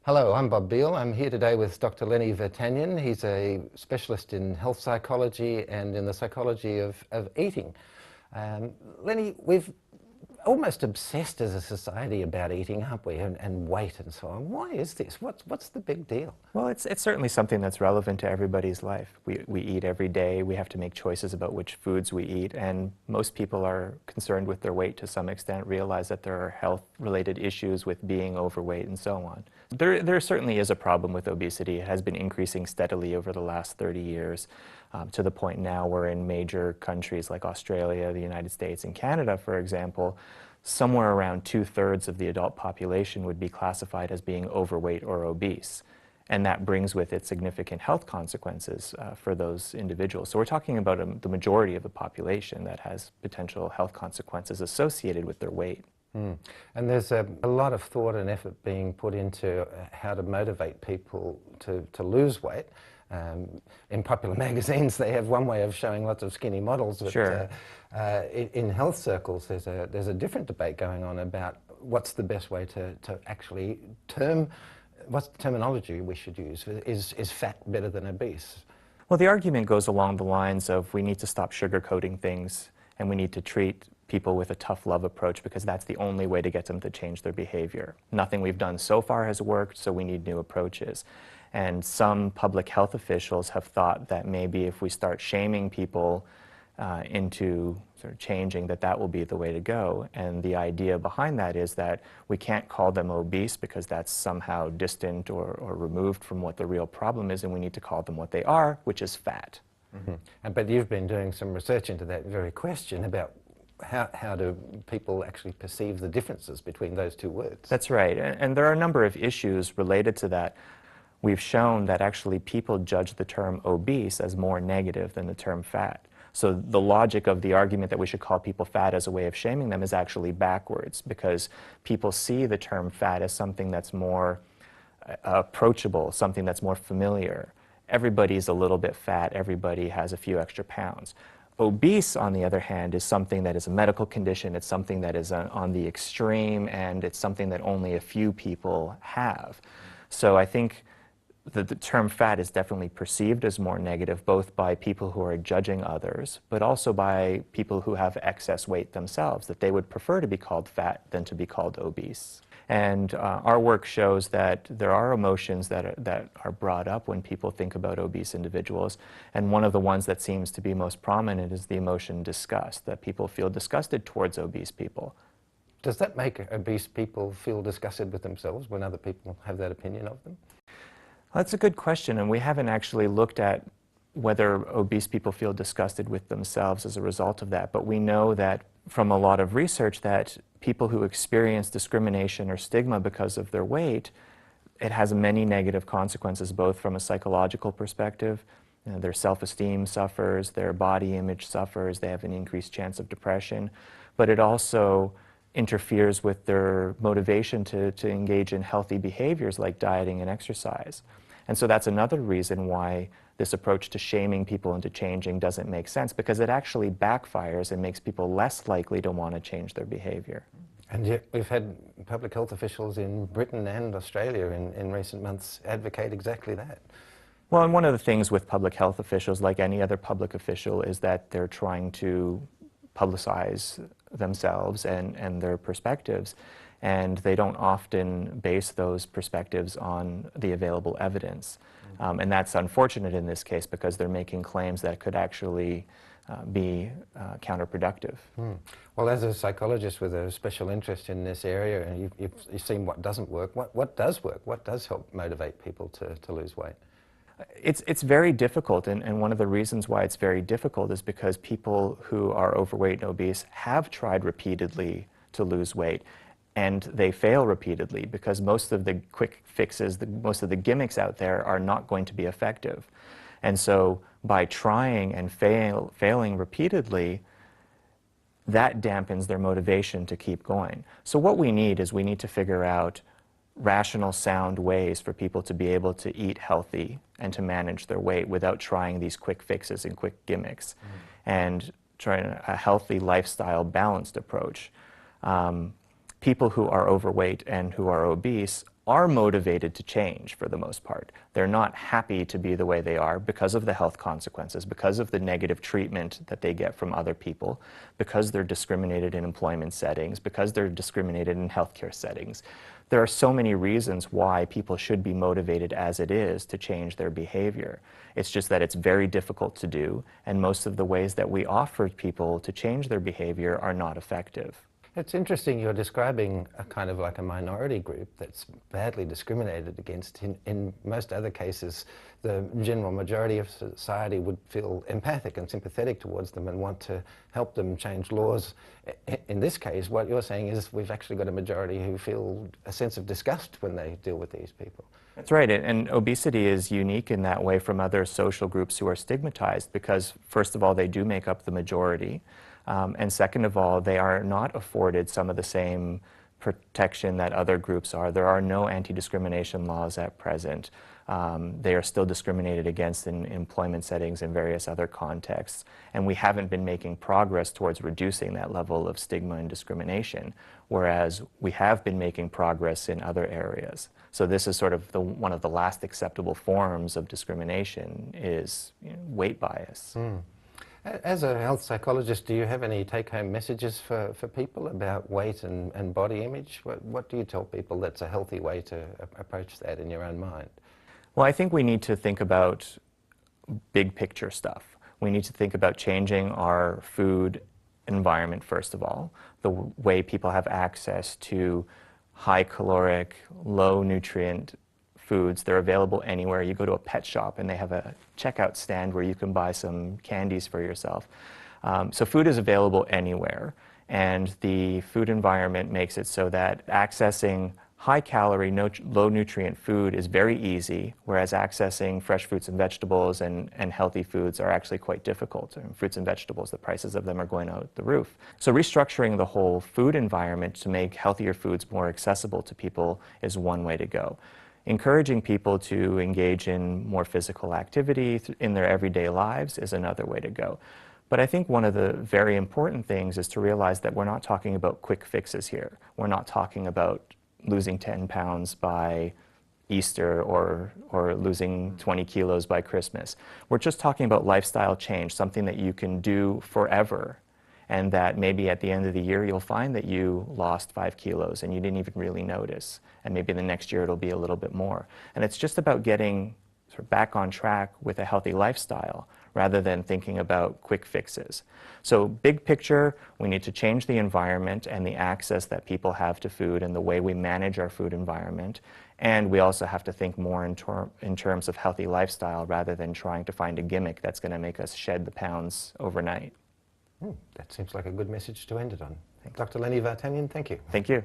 Hello, I'm Bob Beale. I'm here today with Dr. Lenny Vartanian. He's a specialist in health psychology and in the psychology of eating. Lenny, we've almost obsessed as a society about eating, aren't we, and weight and so on. Why is this? What's the big deal? Well, it's certainly something that's relevant to everybody's life. We eat every day. We have to make choices about which foods we eat, and most people are concerned with their weight to some extent, realize that there are health-related issues with being overweight and so on. There certainly is a problem with obesity. It has been increasing steadily over the last 30 years, to the point now where in major countries like Australia, the United States, and Canada, for example, somewhere around 2/3 of the adult population would be classified as being overweight or obese. And that brings with it significant health consequences for those individuals. So we're talking about the majority of the population that has potential health consequences associated with their weight. And there's a lot of thought and effort being put into how to motivate people to lose weight. In popular magazines, they have one way of showing lots of skinny models. But, Sure. In health circles, there's a different debate going on about what's the best way to actually what's the terminology we should use? Is fat better than obese? Well, the argument goes along the lines of we need to stop sugarcoating things and we need to treat people with a tough love approach because that's the only way to get them to change their behavior. Nothing we've done so far has worked, so we need new approaches. And some public health officials have thought that maybe if we start shaming people into sort of changing, that will be the way to go. And the idea behind that is that we can't call them obese because that's somehow distant or removed from what the real problem is, and we need to call them what they are, which is fat. Mm-hmm. But you've been doing some research into that very question about how do people actually perceive the differences between those two words? That's right. And there are a number of issues related to that. We've shown that actually people judge the term obese as more negative than the term fat. So the logic of the argument that we should call people fat as a way of shaming them is actually backwards, because people see the term fat as something that's more approachable, something that's more familiar. Everybody's a little bit fat, everybody has a few extra pounds. Obese, on the other hand, is something that is a medical condition, it's something that is on the extreme, and it's something that only a few people have. So I think the term fat is definitely perceived as more negative, both by people who are judging others, but also by people who have excess weight themselves, that they would prefer to be called fat than to be called obese. And our work shows that there are emotions that are brought up when people think about obese individuals, and one of the ones that seems to be most prominent is the emotion disgust, that people feel disgusted towards obese people. Does that make obese people feel disgusted with themselves when other people have that opinion of them? That's a good question, and we haven't actually looked at whether obese people feel disgusted with themselves as a result of that, but we know that from a lot of research that people who experience discrimination or stigma because of their weight, it has many negative consequences, both from a psychological perspective. You know, their self-esteem suffers, their body image suffers, they have an increased chance of depression, but it also interferes with their motivation to engage in healthy behaviors like dieting and exercise. And so that's another reason why this approach to shaming people into changing doesn't make sense, because it actually backfires and makes people less likely to want to change their behavior. And yet we've had public health officials in Britain and Australia in recent months advocate exactly that. Well, and one of the things with public health officials, like any other public official, is that they're trying to publicize themselves and their perspectives, and they don't often base those perspectives on the available evidence. And that's unfortunate in this case, because they're making claims that could actually be counterproductive. Well, as a psychologist with a special interest in this area, and you've seen what doesn't work, what does work? What does help motivate people to lose weight? It's very difficult, and one of the reasons why it's very difficult is because people who are overweight and obese have tried repeatedly to lose weight, and they fail repeatedly because most of the quick fixes, most of the gimmicks out there are not going to be effective. And so by trying and failing repeatedly, that dampens their motivation to keep going. So what we need to figure out rational, sound ways for people to be able to eat healthy and to manage their weight without trying these quick fixes and quick gimmicks, and trying a healthy lifestyle balanced approach. People who are overweight and who are obese are motivated to change for the most part. They're not happy to be the way they are because of the health consequences, because of the negative treatment that they get from other people, because they're discriminated in employment settings, because they're discriminated in healthcare settings. There are so many reasons why people should be motivated as it is to change their behavior. It's just that it's very difficult to do, and most of the ways that we offer people to change their behavior are not effective. It's interesting you're describing a kind of like a minority group that's badly discriminated against. In most other cases, the general majority of society would feel empathic and sympathetic towards them and want to help them change laws. In this case, what you're saying is we've actually got a majority who feel a sense of disgust when they deal with these people. That's right, and obesity is unique in that way from other social groups who are stigmatized because, first of all, they do make up the majority. And second of all, they are not afforded some of the same protection that other groups are. There are no anti-discrimination laws at present. They are still discriminated against in employment settings and various other contexts. And we haven't been making progress towards reducing that level of stigma and discrimination, whereas we have been making progress in other areas. So this is sort of one of the last acceptable forms of discrimination is weight bias. As a health psychologist, do you have any take-home messages for people about weight and body image? What do you tell people that's a healthy way to approach that in your own mind? Well, I think we need to think about big picture stuff. We need to think about changing our food environment, first of all, the way people have access to high caloric, low nutrient foods. They're available anywhere. You go to a pet shop and they have a checkout stand where you can buy some candies for yourself. So food is available anywhere, and the food environment makes it so that accessing high calorie, low nutrient food is very easy, whereas accessing fresh fruits and vegetables and healthy foods are actually quite difficult. And fruits and vegetables, the prices of them are going out the roof. So restructuring the whole food environment to make healthier foods more accessible to people is one way to go. Encouraging people to engage in more physical activity in their everyday lives is another way to go. But I think one of the very important things is to realize that we're not talking about quick fixes here. We're not talking about losing 10 pounds by Easter or losing 20 kilos by Christmas. We're just talking about lifestyle change, something that you can do forever, and that maybe at the end of the year you'll find that you lost 5 kilos and you didn't even really notice. And maybe the next year it'll be a little bit more. And it's just about getting sort of back on track with a healthy lifestyle rather than thinking about quick fixes. So big picture, we need to change the environment and the access that people have to food and the way we manage our food environment. And we also have to think more in terms of healthy lifestyle rather than trying to find a gimmick that's going to make us shed the pounds overnight. That seems like a good message to end it on. Dr. Lenny Vartanian, thank you. Thank you.